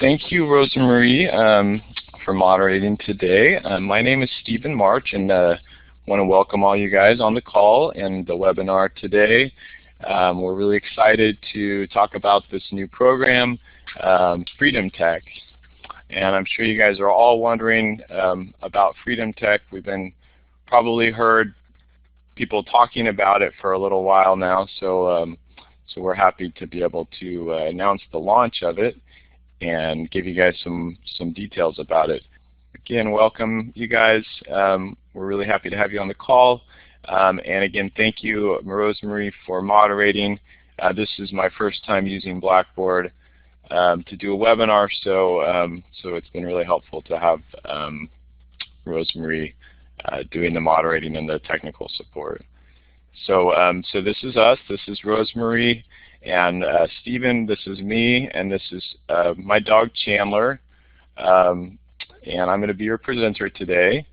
Thank you, Rosemarie, for moderating today. My name is Stephen March, and I want to welcome all you guys on the call and the webinar today. We're really excited to talk about this new program, FreedomTech. And I'm sure you guys are all wondering about FreedomTech. We've been probably heard people talking about it for a little while now, so we're happy to be able to announce the launch of it and give you guys some details about it. Again, welcome you guys. We're really happy to have you on the call. And again, thank you, Rosemarie, for moderating. This is my first time using Blackboard to do a webinar, so it's been really helpful to have Rosemarie doing the moderating and the technical support. So this is us. This is Rosemarie. And Stephen, this is me, and this is my dog Chandler, and I'm going to be your presenter today.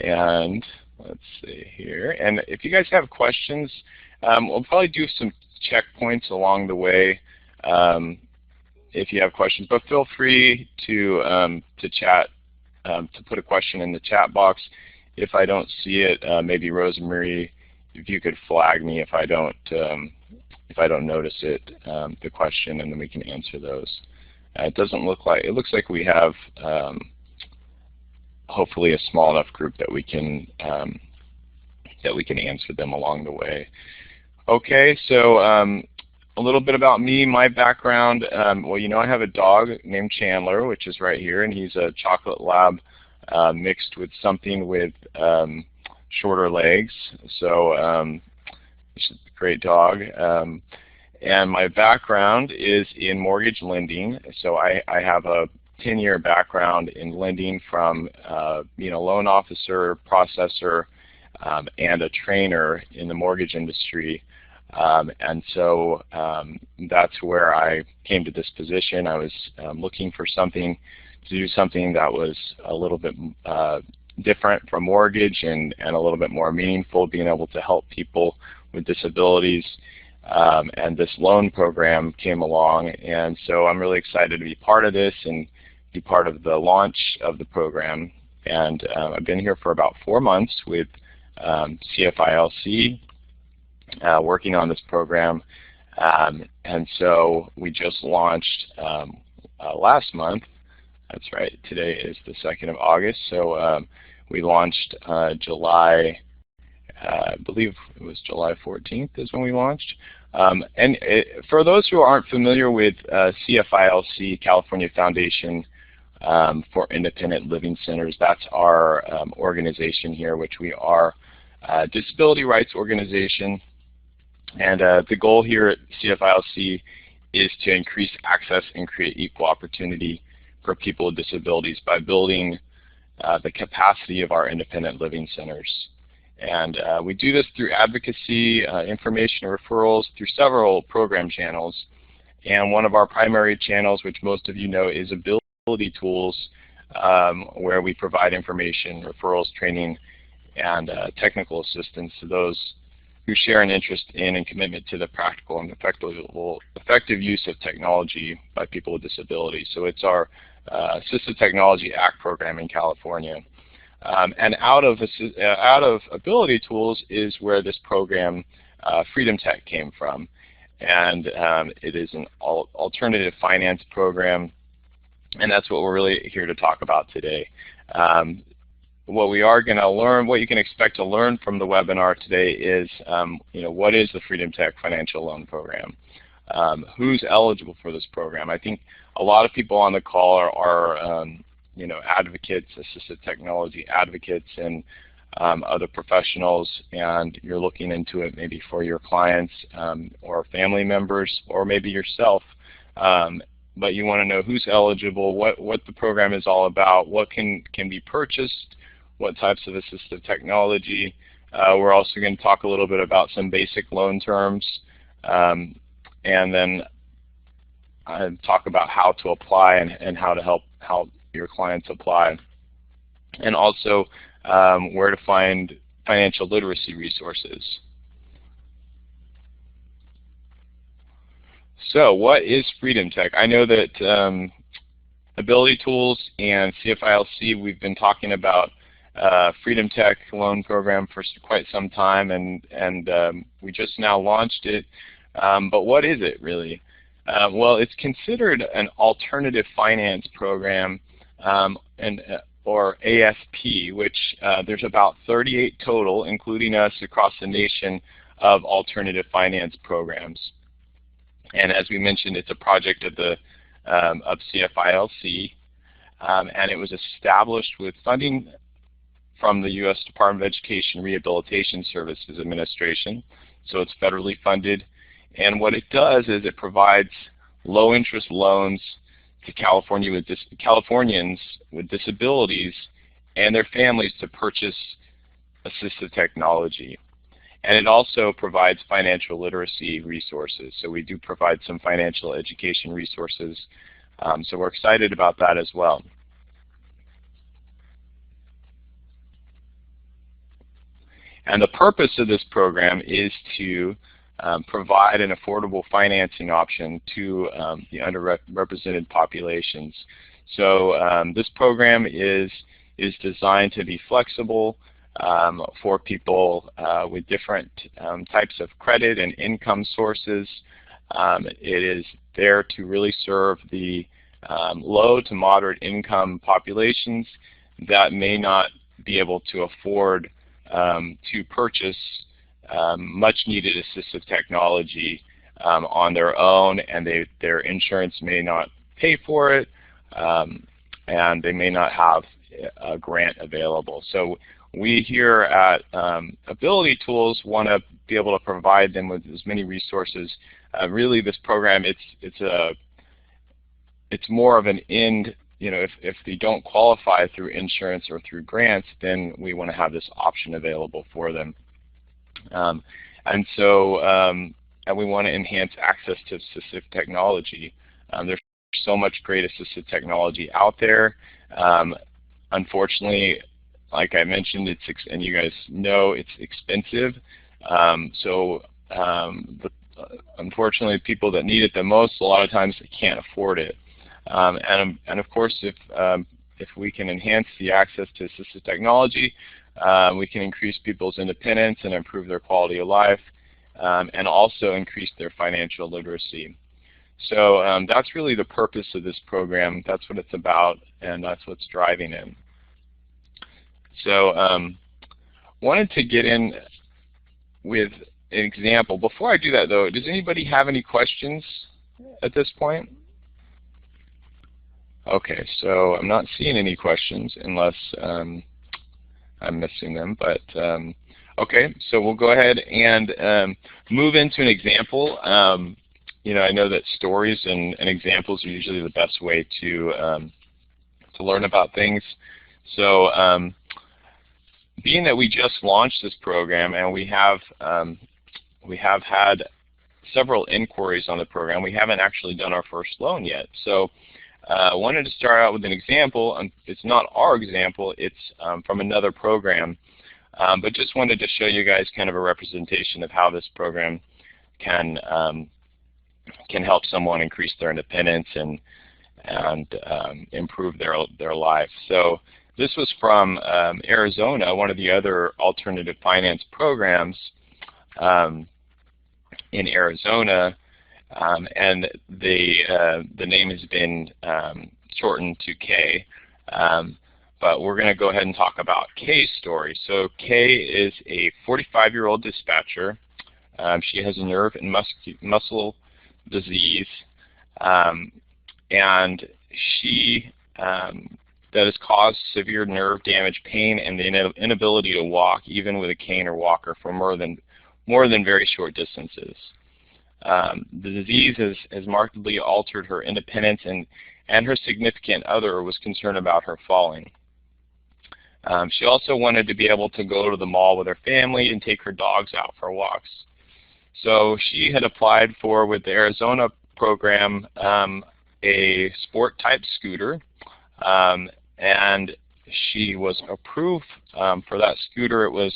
And let's see here. And if you guys have questions, we'll probably do some checkpoints along the way if you have questions. But feel free to chat, to put a question in the chat box. If I don't see it, maybe Rosemarie, if you could flag me if I don't notice it, the question, and then we can answer those. It doesn't look like, it looks like we have hopefully a small enough group that we can answer them along the way. Okay, so a little bit about me, my background. Well, you know, I have a dog named Chandler, which is right here, and he's a chocolate lab mixed with something with shorter legs. So he's a great dog. And my background is in mortgage lending. So I have a 10-year background in lending from being a loan officer, processor, and a trainer in the mortgage industry. And so that's where I came to this position. I was looking for something to do something that was a little bit different from mortgage and a little bit more meaningful, being able to help people with disabilities. And this loan program came along, and so I'm really excited to be part of this and be part of the launch of the program. And I've been here for about 4 months with CFILC working on this program. And so we just launched last month. That's right, today is the 2nd of August. So we launched July, I believe it was July 14th is when we launched. For those who aren't familiar with CFILC, California Foundation for Independent Living Centers, that's our organization here, which we are a disability rights organization. And the goal here at CFILC is to increase access and create equal opportunity for people with disabilities by building the capacity of our independent living centers. And we do this through advocacy, information referrals, through several program channels. And one of our primary channels, which most of you know, is Ability Tools, where we provide information, referrals, training, and technical assistance to those who share an interest in and commitment to the practical and effective use of technology by people with disabilities. So it's our Assistive Technology Act program in California. And out of Ability Tools is where this program, FreedomTech, came from. And it is an alternative finance program, and that's what we're really here to talk about today. What we are going to learn, what you can expect to learn from the webinar today is, what is the FreedomTech Financial Loan Program? Who's eligible for this program? I think a lot of people on the call are advocates, assistive technology advocates, and other professionals, and you're looking into it maybe for your clients or family members or maybe yourself. But you want to know who's eligible, what the program is all about, what can be purchased, what types of assistive technology. We're also going to talk a little bit about some basic loan terms, and then talk about how to apply and how to help your clients apply, and also where to find financial literacy resources. So what is FreedomTech? I know that Ability Tools and CFILC, we've been talking about FreedomTech loan program for quite some time, and we just now launched it. But what is it really? Well, it's considered an alternative finance program, or AFP, which there's about 38 total, including us, across the nation of alternative finance programs. And as we mentioned, it's a project of the of CFILC, and it was established with funding from the U.S. Department of Education Rehabilitation Services Administration, so it's federally funded. And what it does is it provides low-interest loans to Californians with disabilities and their families to purchase assistive technology. And it also provides financial literacy resources. So we do provide some financial education resources. So we're excited about that as well. And the purpose of this program is to provide an affordable financing option to the underrepresented populations. So this program is designed to be flexible for people with different types of credit and income sources. It is there to really serve the low to moderate income populations that may not be able to afford to purchase much needed assistive technology on their own, and their insurance may not pay for it, and they may not have a grant available. So we here at Ability Tools want to be able to provide them with as many resources. Really, this program, it's more of an end. You know, if they don't qualify through insurance or through grants, then we want to have this option available for them. And we want to enhance access to assistive technology. There's so much great assistive technology out there. Unfortunately, like I mentioned, and you guys know, it's expensive. Unfortunately, people that need it the most, a lot of times they can't afford it. And of course, if we can enhance the access to assistive technology, we can increase people's independence and improve their quality of life, and also increase their financial literacy. So that's really the purpose of this program. That's what it's about, and that's what's driving it. So wanted to get in with an example. Before I do that, though, does anybody have any questions at this point? Okay, so I'm not seeing any questions unless I'm missing them. But okay, so we'll go ahead and move into an example. You know, I know that stories and examples are usually the best way to learn about things. So being that we just launched this program and we have had several inquiries on the program, we haven't actually done our first loan yet. So I wanted to start out with an example. It's not our example, it's from another program, but just wanted to show you guys kind of a representation of how this program can help someone increase their independence and improve their life. So this was from Arizona, one of the other alternative finance programs in Arizona. And the name has been shortened to Kay, but we're going to go ahead and talk about Kay's story. So Kay is a 45-year-old dispatcher. She has a nerve and muscle disease, and she that has caused severe nerve damage, pain, and the inability to walk, even with a cane or walker, for more than very short distances. The disease has markedly altered her independence, and her significant other was concerned about her falling. She also wanted to be able to go to the mall with her family and take her dogs out for walks. So she had applied for, with the Arizona program, a sport-type scooter, and she was approved for that scooter. It was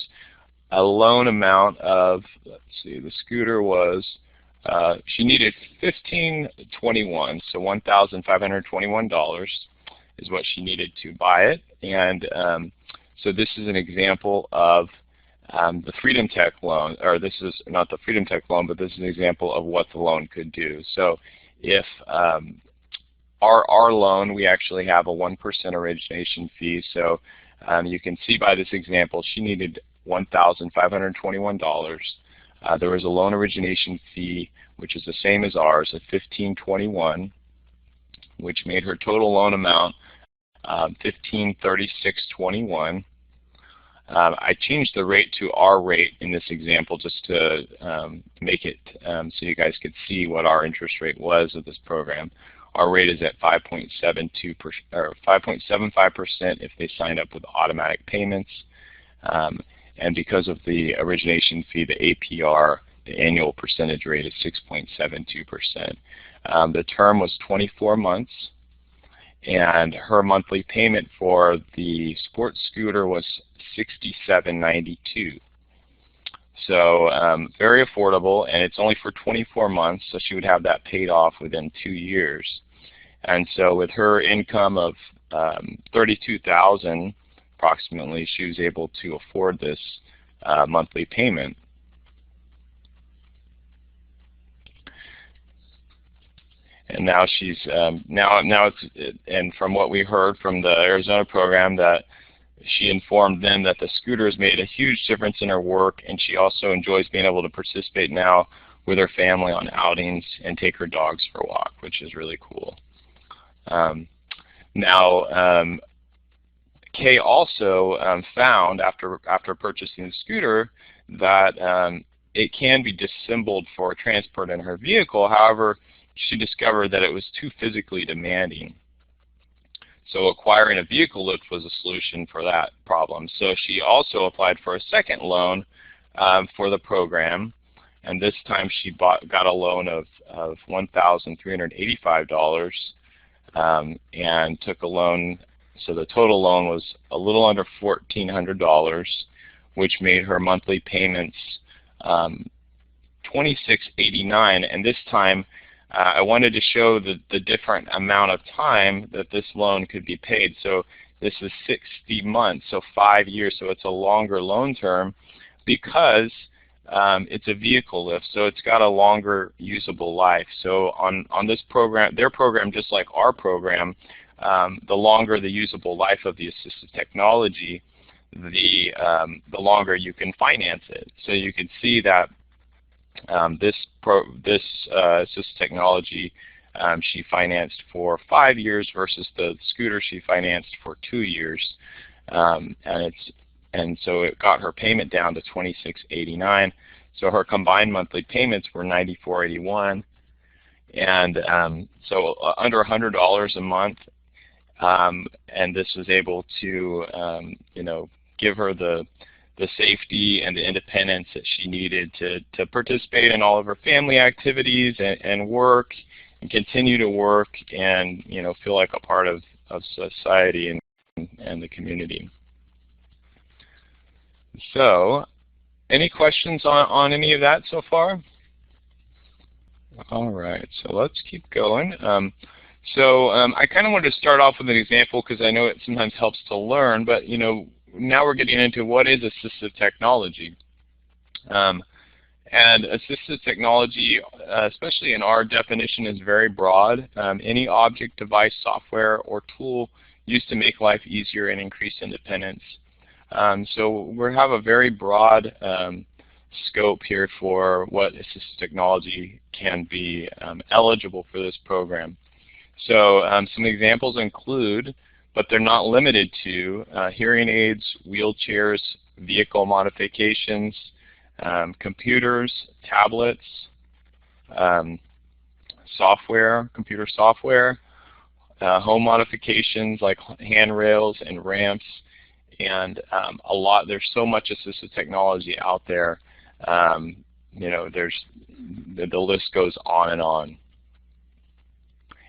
a loan amount of, let's see, the scooter was, she needed $1,521, so $1,521, is what she needed to buy it. And so this is an example of the FreedomTech loan, or this is not the FreedomTech loan, but this is an example of what the loan could do. So if our loan, we actually have a 1% origination fee. So you can see by this example, she needed $1,521. There was a loan origination fee, which is the same as ours, at $1,521, which made her total loan amount $1,536.21. I changed the rate to our rate in this example just to make it so you guys could see what our interest rate was of this program. Our rate is at 5.72% or 5.75% if they sign up with automatic payments. And because of the origination fee, the APR, the annual percentage rate is 6.72%. The term was 24 months, and her monthly payment for the sports scooter was $67.92. So very affordable, and it's only for 24 months, so she would have that paid off within 2 years. And so with her income of $32,000 approximately, she was able to afford this monthly payment. And now she's and from what we heard from the Arizona program, that she informed them that the scooter has made a huge difference in her work, and she also enjoys being able to participate now with her family on outings and take her dogs for a walk, which is really cool. Kay also found after purchasing the scooter that it can be disassembled for transport in her vehicle. However, she discovered that it was too physically demanding. So acquiring a vehicle lift was a solution for that problem. So she also applied for a second loan for the program, and this time she got a loan of $1,385 and took a loan. So the total loan was a little under $1,400, which made her monthly payments $26.89. And this time I wanted to show the different amount of time that this loan could be paid. So this is 60 months, so 5 years, so it's a longer loan term because it's a vehicle lift, so it's got a longer usable life. So on this program, their program, just like our program, the longer the usable life of the assistive technology, the longer you can finance it. So you can see that this assistive technology she financed for 5 years versus the scooter she financed for 2 years, and so it got her payment down to $26.89. So her combined monthly payments were $94.81, and so under $100 a month. And this was able to give her the safety and the independence that she needed to participate in all of her family activities and work, and continue to work, and feel like a part of society and the community. So, any questions on any of that so far? All right, so let's keep going. I kind of wanted to start off with an example because I know it sometimes helps to learn, but now we're getting into what is assistive technology. And assistive technology, especially in our definition, is very broad. Any object, device, software, or tool used to make life easier and increase independence. So we have a very broad scope here for what assistive technology can be eligible for this program. So some examples include, but they're not limited to, hearing aids, wheelchairs, vehicle modifications, computers, tablets, software, computer software, home modifications like handrails and ramps, and there's so much assistive technology out there. There's the list goes on and on.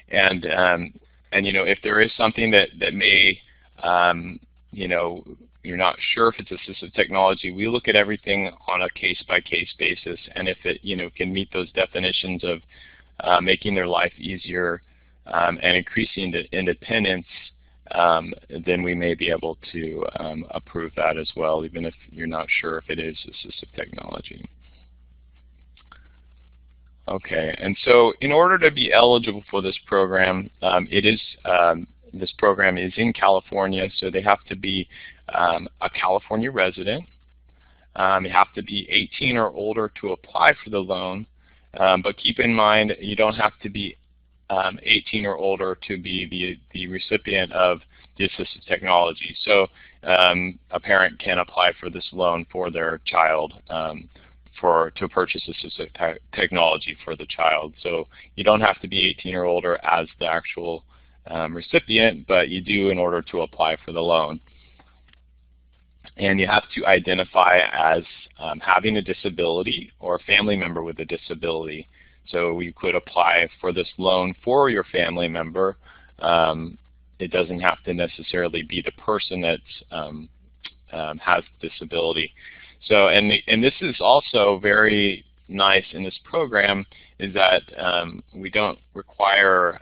And if there is something that may, you're not sure if it's assistive technology, we look at everything on a case-by-case basis, and if it, can meet those definitions of making their life easier and increasing the independence, then we may be able to approve that as well, even if you're not sure if it is assistive technology. Okay, and so in order to be eligible for this program, this program is in California, so they have to be a California resident. You have to be 18 or older to apply for the loan, but keep in mind you don't have to be 18 or older to be the recipient of the assistive technology. So a parent can apply for this loan for their child to purchase assistive technology for the child. So you don't have to be 18 or older as the actual recipient, but you do in order to apply for the loan. And you have to identify as having a disability or a family member with a disability. So you could apply for this loan for your family member. It doesn't have to necessarily be the person that has disability. So, and this is also very nice in this program, is that we don't require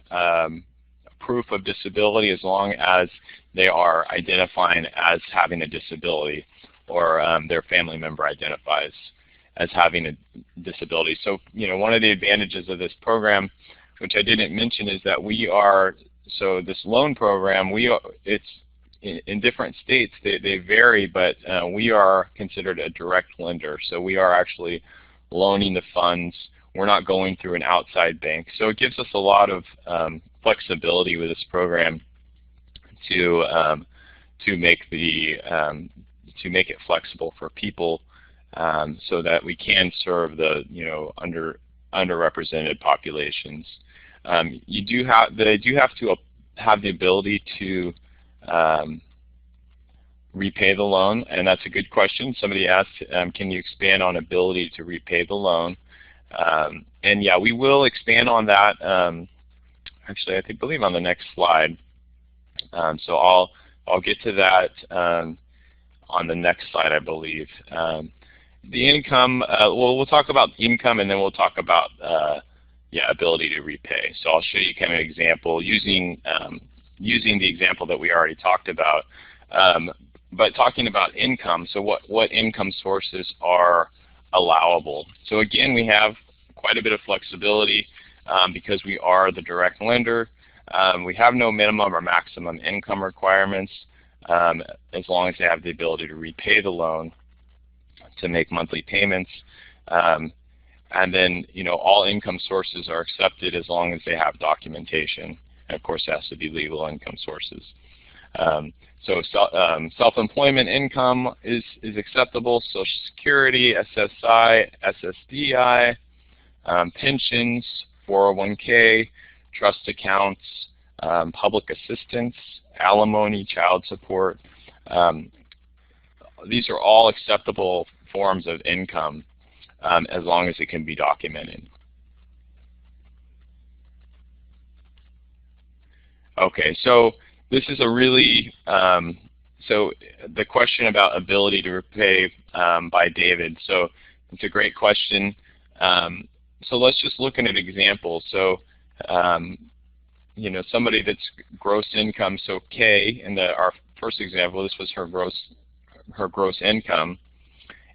proof of disability as long as they are identifying as having a disability, or their family member identifies as having a disability. So, one of the advantages of this program, which I didn't mention, is that this loan program, it's in different states, they vary, but we are considered a direct lender. So we are actually loaning the funds. We're not going through an outside bank. So it gives us a lot of flexibility with this program to make it flexible for people, so that we can serve the underrepresented populations. They do have to have the ability to repay the loan, and that's a good question. Somebody asked, can you expand on ability to repay the loan? And yeah, we will expand on that. Actually, I believe on the next slide. So I'll get to that on the next slide, I believe. The income, we'll talk about income, and then we'll talk about ability to repay. So I'll show you kind of an example using the example that we already talked about. But talking about income, so what income sources are allowable? So again, we have quite a bit of flexibility because we are the direct lender. We have no minimum or maximum income requirements as long as they have the ability to repay the loan, to make monthly payments. And then, all income sources are accepted as long as they have documentation. And of course, it has to be legal income sources. So self-employment income is acceptable. Social Security, SSI, SSDI, pensions, 401k, trust accounts, public assistance, alimony, child support. These are all acceptable forms of income as long as it can be documented. Okay, so this is a really, so the question about ability to repay by David. So it's a great question. So let's just look at an example. So, somebody that's gross income, so Kay, in our first example, this was her gross income,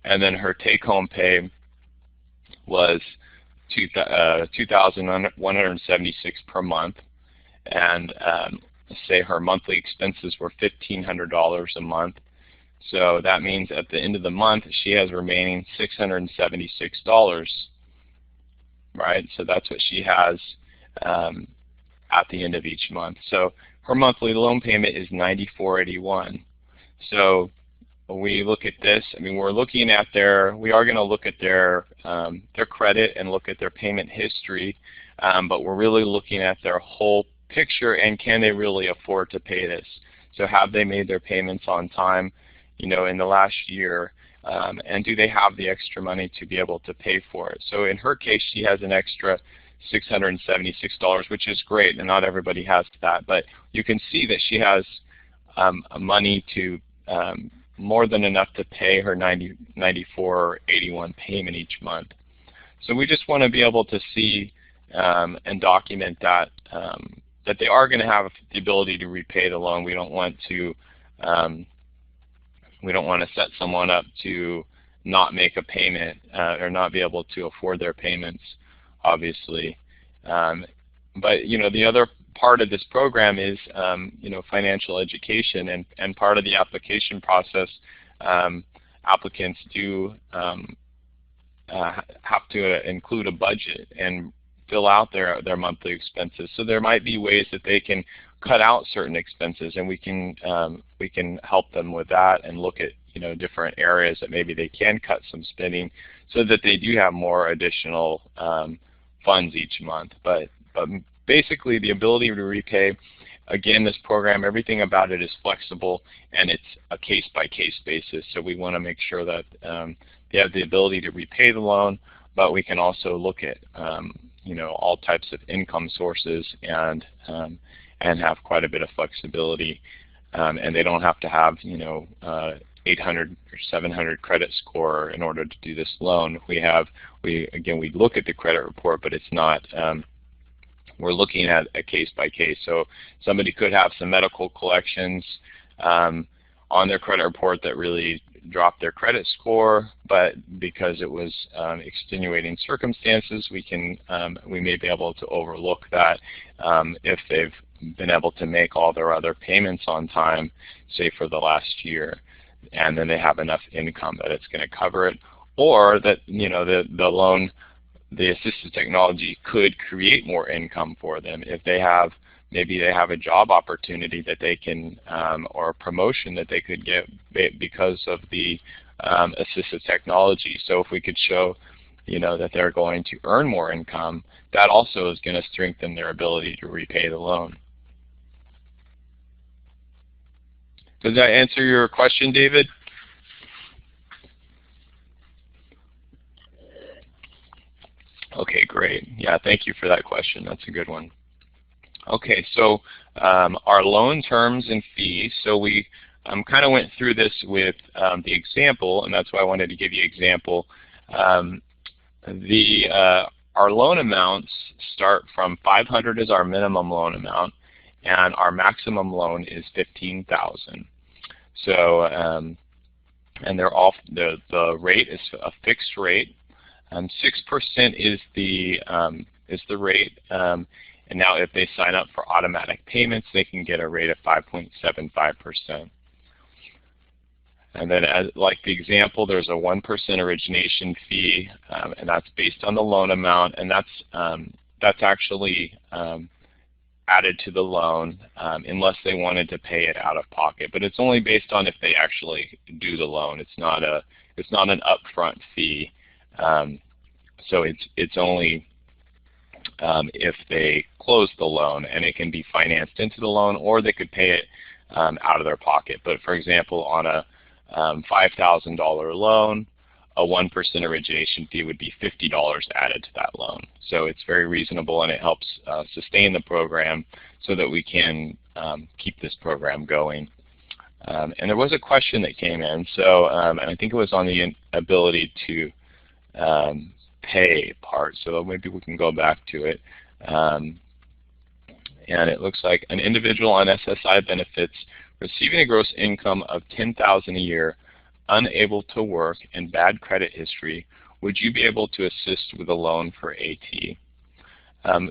and then her take-home pay was $2,176 per month, and say her monthly expenses were $1,500 a month. So that means at the end of the month she has remaining $676, right? So that's what she has at the end of each month. So her monthly loan payment is $94.81. So when we look at this, we're looking at we are going to look at their credit and look at their payment history, but we're really looking at their whole picture, and can they really afford to pay this? So have they made their payments on time, in the last year, and do they have the extra money to be able to pay for it? So in her case, she has an extra $676, which is great, and not everybody has that, but you can see that she has money to more than enough to pay her $94.81 payment each month. So we just want to be able to see and document that that they are going to have the ability to repay the loan. We don't want to set someone up to not make a payment or not be able to afford their payments, obviously. But the other part of this program is financial education, and part of the application process, applicants do have to include a budget and fill out their monthly expenses. So there might be ways that they can cut out certain expenses, and we can help them with that and look at different areas that maybe they can cut some spending so that they do have more additional funds each month. But basically, the ability to repay, again, this program, everything about it is flexible, and it's a case-by-case basis. So we want to make sure that they have the ability to repay the loan, but we can also look at all types of income sources and have quite a bit of flexibility. And they don't have to have 800 or 700 credit score in order to do this loan. We look at the credit report, but it's not. We're looking at a case by case. So somebody could have some medical collections on their credit report that really dropped their credit score, but because it was extenuating circumstances, we may be able to overlook that if they've been able to make all their other payments on time, say for the last year, and then they have enough income that it's going to cover it, or that the loan, the assistive technology could create more income for them if maybe they have a job opportunity that they can, or a promotion that they could get because of the assistive technology. So if we could show that they're going to earn more income, that also is going to strengthen their ability to repay the loan. Does that answer your question, David? Okay, great. Yeah, thank you for that question. That's a good one. Okay, so our loan terms and fees. So we kind of went through this with the example, and that's why I wanted to give you an example. Our loan amounts start from $500 as our minimum loan amount, and our maximum loan is $15,000. So, and they're all the rate is a fixed rate. 6% is the rate. And now if they sign up for automatic payments, they can get a rate of 5.75%. And then, like the example, there's a 1% origination fee, and that's based on the loan amount, and that's actually added to the loan unless they wanted to pay it out of pocket. But it's only based on if they actually do the loan. It's not an upfront fee. So it's only if they close the loan, and it can be financed into the loan, or they could pay it out of their pocket. But for example, on a $5,000 loan, a 1% origination fee would be $50 added to that loan. So it's very reasonable, and it helps sustain the program so that we can keep this program going. And there was a question that came in, so and I think it was on the ability to pay part. So maybe we can go back to it. And it looks like an individual on SSI benefits receiving a gross income of $10,000 a year, unable to work, and bad credit history, would you be able to assist with a loan for AT?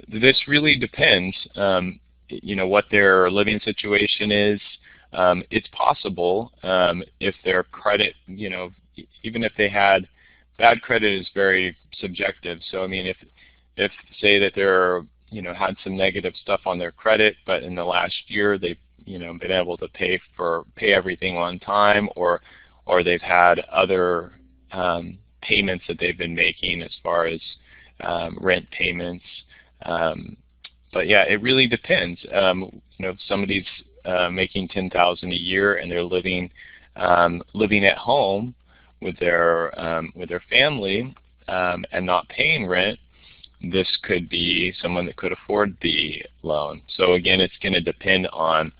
This really depends, what their living situation is. It's possible if their credit, even if they had bad credit, is very subjective. So I mean, if say that they're had some negative stuff on their credit, but in the last year they've been able to pay everything on time, or they've had other payments that they've been making as far as rent payments. But yeah, it really depends. If somebody's making $10,000 a year and they're living at home with their family and not paying rent, this could be someone that could afford the loan. So again, it's going to depend on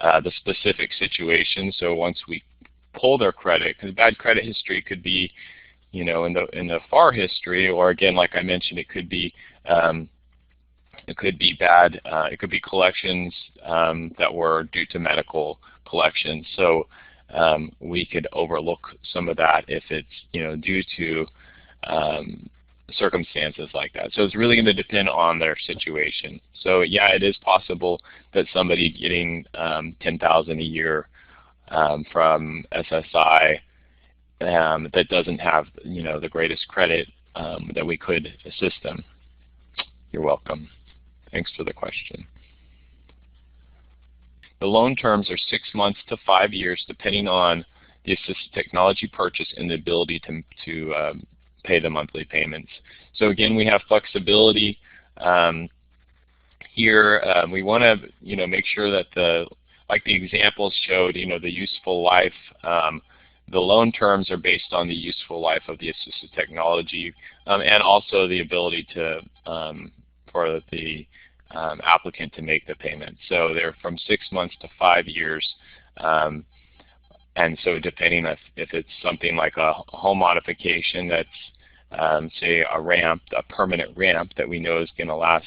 the specific situation. So once we pull their credit, because bad credit history could be, in the far history, or again, like I mentioned, it could be It could be bad. It could be collections that were due to medical collections. So we could overlook some of that if it's due to circumstances like that. So it's really going to depend on their situation. So yeah, it is possible that somebody getting $10,000 a year from SSI that doesn't have the greatest credit that we could assist them. You're welcome. Thanks for the question. The loan terms are 6 months to 5 years, depending on the assistive technology purchase and the ability to pay the monthly payments. So again, we have flexibility here. We want to make sure that like the examples showed, the useful life. The loan terms are based on the useful life of the assistive technology, and also the ability for the applicant to make the payment. So they're from 6 months to 5 years, and so depending if it's something like a home modification that's say a permanent ramp that we know is going to last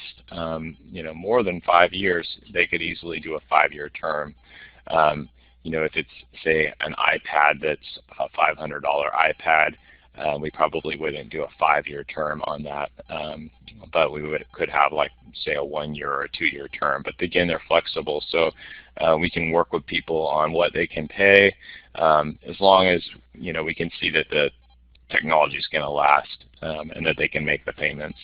more than 5 years, they could easily do a 5-year term. If it's say an iPad that's a $500 iPad, we probably wouldn't do a 5-year term on that, but we could have like say a 1-year or a 2-year term. But again, they're flexible, so we can work with people on what they can pay, as long as we can see that the technology is going to last and that they can make the payments.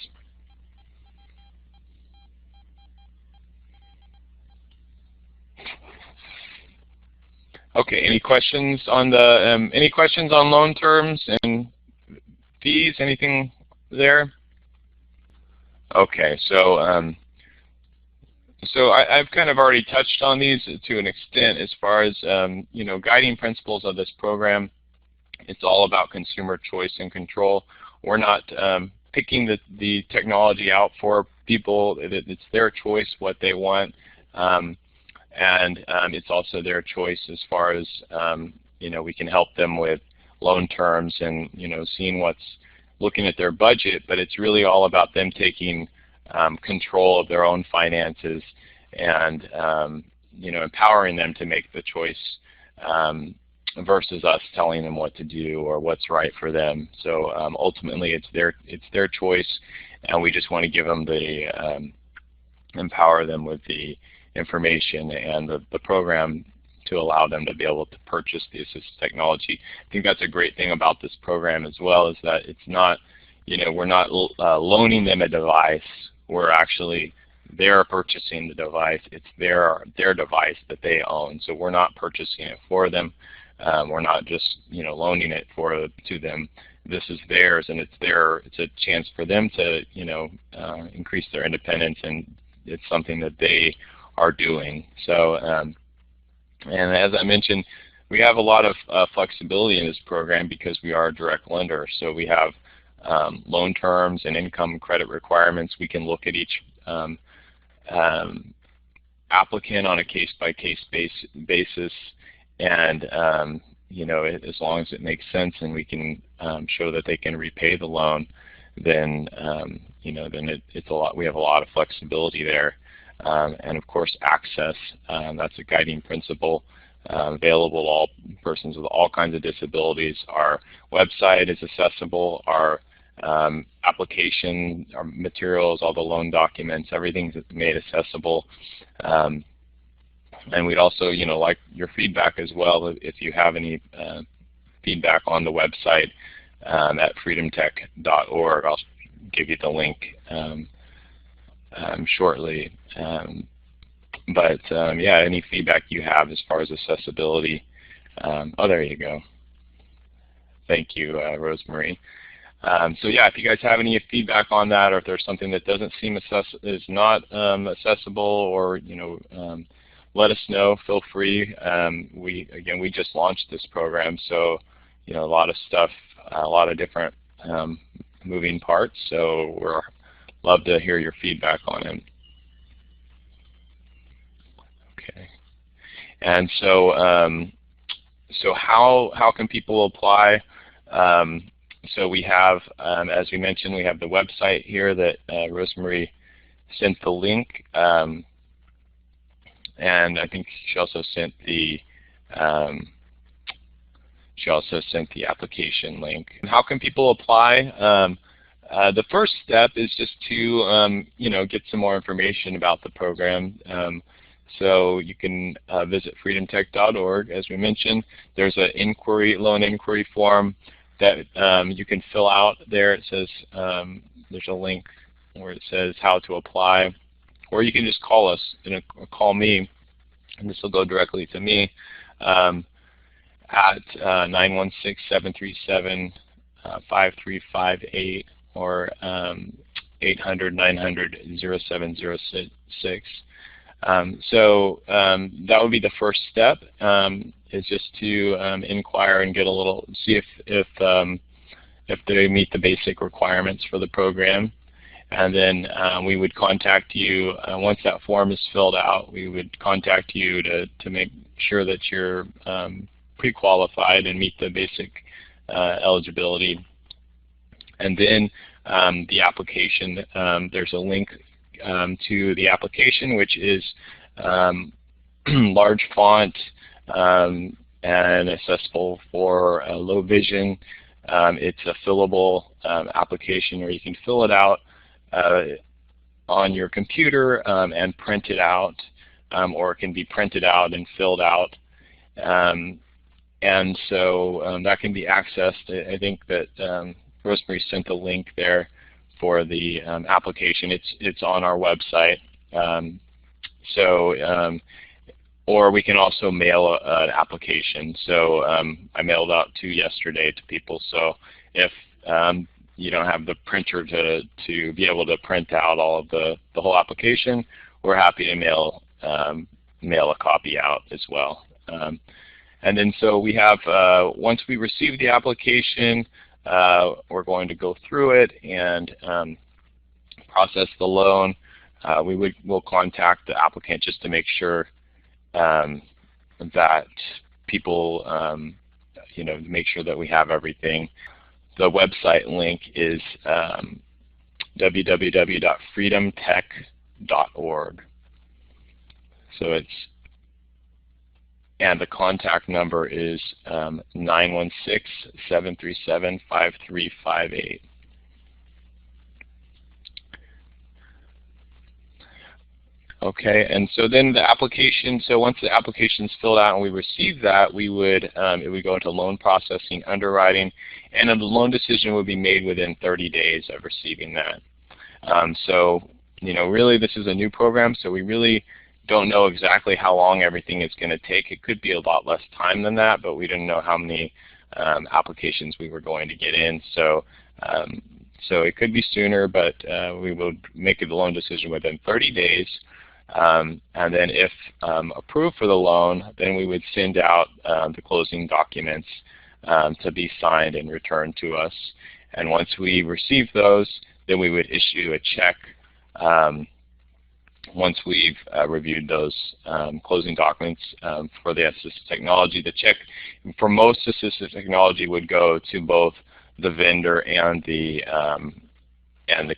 Okay, any questions on loan terms and fees? Anything there? Okay, so I've kind of already touched on these to an extent as far as guiding principles of this program. It's all about consumer choice and control. We're not picking the technology out for people. It's their choice what they want. And it's also their choice as far as we can help them with loan terms and looking at their budget, but it's really all about them taking control of their own finances and empowering them to make the choice versus us telling them what to do or what's right for them. So ultimately, it's their choice, and we just want to give them empower them with the information and the program to allow them to be able to purchase the assistive technology. I think that's a great thing about this program as well, is that it's not, we're not loaning them a device. They're purchasing the device. It's their device that they own. So we're not purchasing it for them. We're not just loaning it to them. This is theirs, and it's a chance for them to increase their independence, and it's something that they are doing. So, and as I mentioned, we have a lot of flexibility in this program because we are a direct lender. So we have loan terms and income credit requirements. We can look at each applicant on a case-by-case basis, and as long as it makes sense and we can show that they can repay the loan, then it's a lot. We have a lot of flexibility there. And of course, access, that's a guiding principle, available to all persons with all kinds of disabilities. Our website is accessible. Our application, our materials, all the loan documents, everything's made accessible. And we'd also like your feedback as well. If you have any feedback on the website at freedomtech.org, I'll give you the link shortly. Yeah, any feedback you have as far as accessibility. Oh, there you go. Thank you, Rosemary. So yeah, if you guys have any feedback on that, or if there's something that doesn't seem is not accessible, or let us know. Feel free. We just launched this program, so a lot of stuff, a lot of different moving parts. So we're love to hear your feedback on it. Okay. And so how can people apply? So we have, as we mentioned, we have the website here that Rosemary sent the link, and I think she also sent the application link. And how can people apply? The first step is just to get some more information about the program. So you can visit freedomtech.org. As we mentioned, there's an loan inquiry form that you can fill out there. It says there's a link where it says how to apply, or you can just call us or call me, and this will go directly to me at 916-737-5358 or 800-900-0706. So that would be the first step, is just to inquire and get see if they meet the basic requirements for the program. And then we would contact you once that form is filled out. We would contact you to make sure that you're pre-qualified and meet the basic eligibility. And then the application, there's a link to the application, which is large font and accessible for low vision. It's a fillable application where you can fill it out on your computer and print it out, or it can be printed out and filled out. And so that can be accessed. I think that Rosemary sent the link there for the application. It's on our website. Or we can also mail an application. So I mailed out 2 yesterday to people. So if you don't have the printer to be able to print out all of the whole application, we're happy to mail a copy out as well. And then so we have, once we receive the application, we're going to go through it and process the loan. We'll contact the applicant just to make sure that people, make sure that we have everything. The website link is www.freedomtech.org. And the contact number is 916-737-5358. Okay, and so then the application, so once the application is filled out and we receive that, it would go into loan processing, underwriting, and then the loan decision would be made within 30 days of receiving that. So, really this is a new program, so we really don't know exactly how long everything is going to take. It could be a lot less time than that, but we didn't know how many applications we were going to get in. So it could be sooner, but we will make the loan decision within 30 days. And then if approved for the loan, then we would send out the closing documents to be signed and returned to us. And once we receive those, then we would issue a check once we've reviewed those closing documents for the assistive technology. The check for most assistive technology would go to both the vendor and the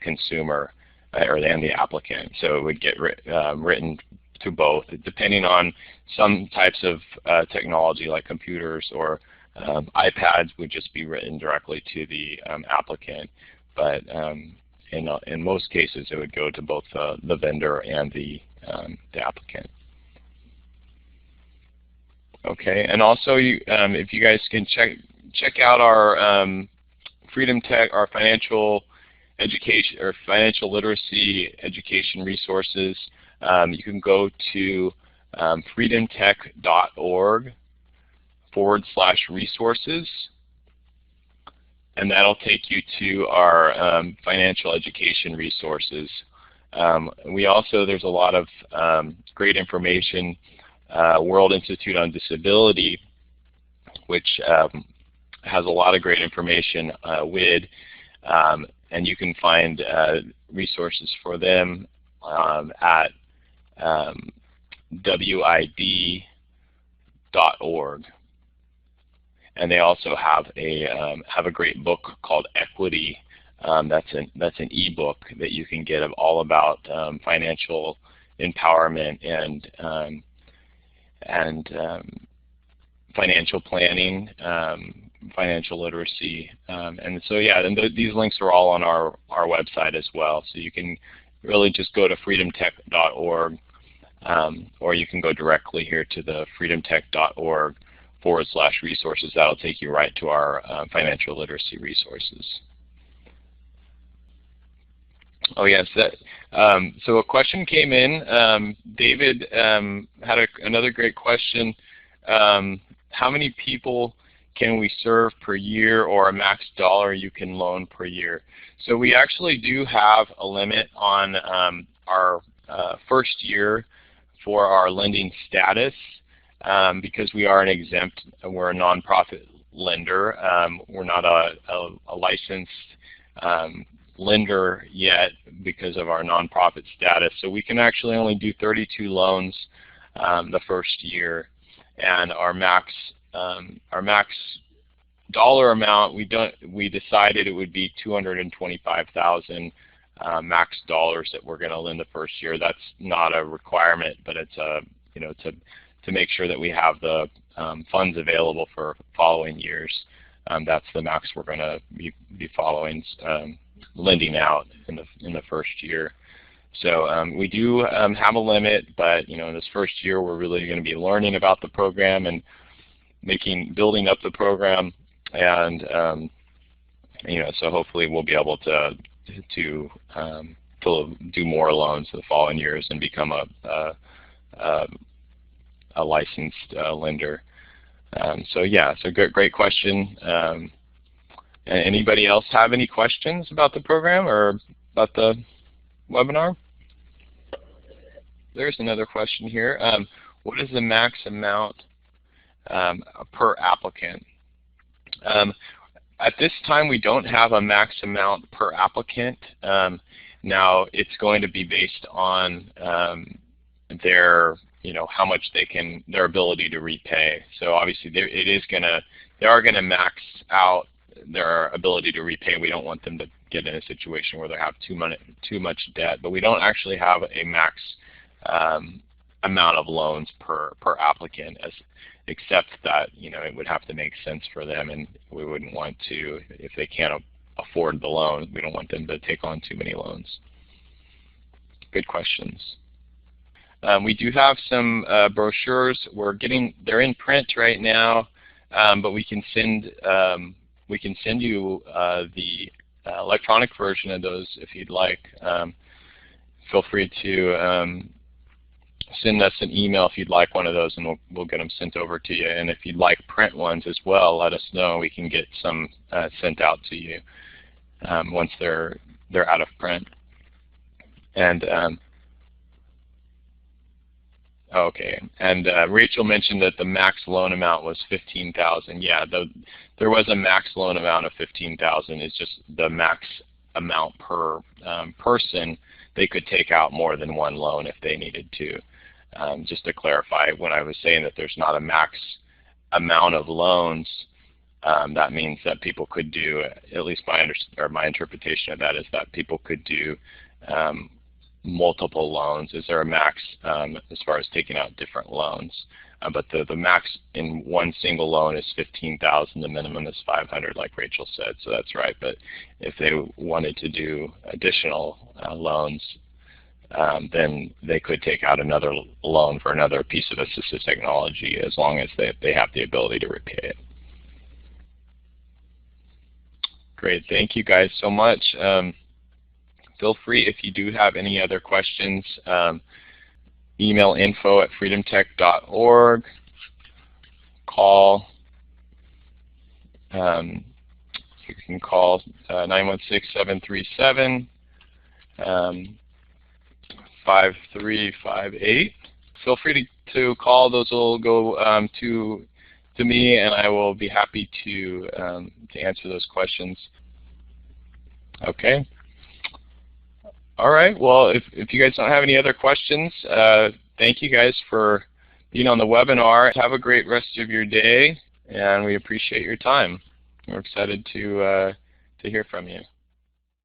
consumer, and the applicant. So it would get written to both, depending on some types of technology like computers or iPads would just be written directly to the applicant. But in most cases, it would go to both the vendor and the applicant. Okay, and also if you guys can check out our FreedomTech, our financial education or financial literacy education resources. You can go to freedomtech.org/resources. And that'll take you to our financial education resources. There's a lot of great information. World Institute on Disability, which has a lot of great information and you can find resources for them at wid.org. And they also have a great book called Equity That's an ebook that you can get of all about financial empowerment and financial planning, financial literacy, and so yeah, and these links are all on our website as well. So you can really just go to freedomtech.org, or you can go directly here to the freedomtech.org/resources. That'll take you right to our financial literacy resources. Oh yes, so a question came in. David had another great question. How many people can we serve per year, or a max dollar you can loan per year? So we actually do have a limit on our first year for our lending status, because we are we're a nonprofit lender. We're not a licensed lender yet because of our nonprofit status. So we can actually only do 32 loans the first year, and our max dollar amount, we decided it would be $225,000 max dollars that we're going to lend the first year. That's not a requirement, but it's to make sure that we have the funds available for following years. That's the max we're going to be following, lending out in the first year. So we do have a limit, but in this first year we're really going to be learning about the program and building up the program, and so hopefully we'll be able to do more loans the following years and become a licensed lender. So yeah, so great question. Anybody else have any questions about the program or about the webinar? There's another question here. What is the max amount per applicant? At this time, we don't have a max amount per applicant. Now, it's going to be based on their, how much their ability to repay. So obviously, they are gonna max out their ability to repay. We don't want them to get in a situation where they have too much debt, but we don't actually have a max amount of loans per applicant, except that it would have to make sense for them, and we wouldn't want to, if they can't afford the loan, we don't want them to take on too many loans. Good questions. We do have some brochures. They're in print right now, but we can send you the electronic version of those if you'd like. Feel free to send us an email if you'd like one of those, and we'll get them sent over to you. And if you'd like print ones as well, let us know. We can get some sent out to you once they're out of print. And okay. And Rachel mentioned that the max loan amount was $15,000. Yeah, there was a max loan amount of $15,000. It's just the max amount per person. They could take out more than one loan if they needed to. Just to clarify, when I was saying that there's not a max amount of loans, that means that people could do, at least my interpretation of that is that people could do multiple loans. Is there a max as far as taking out different loans? But the max in one single loan is $15,000. The minimum is $500, like Rachel said. So that's right. But if they wanted to do additional loans, then they could take out another loan for another piece of assistive technology, as long as they have the ability to repay it. Great. Thank you guys so much. Feel free, if you do have any other questions, email info@freedomtech.org, call. You can call 916-737 5358. Feel free to call. Those will go to me, and I will be happy to answer those questions. Okay. All right. Well, if you guys don't have any other questions, thank you guys for being on the webinar. Have a great rest of your day, and we appreciate your time. We're excited to hear from you.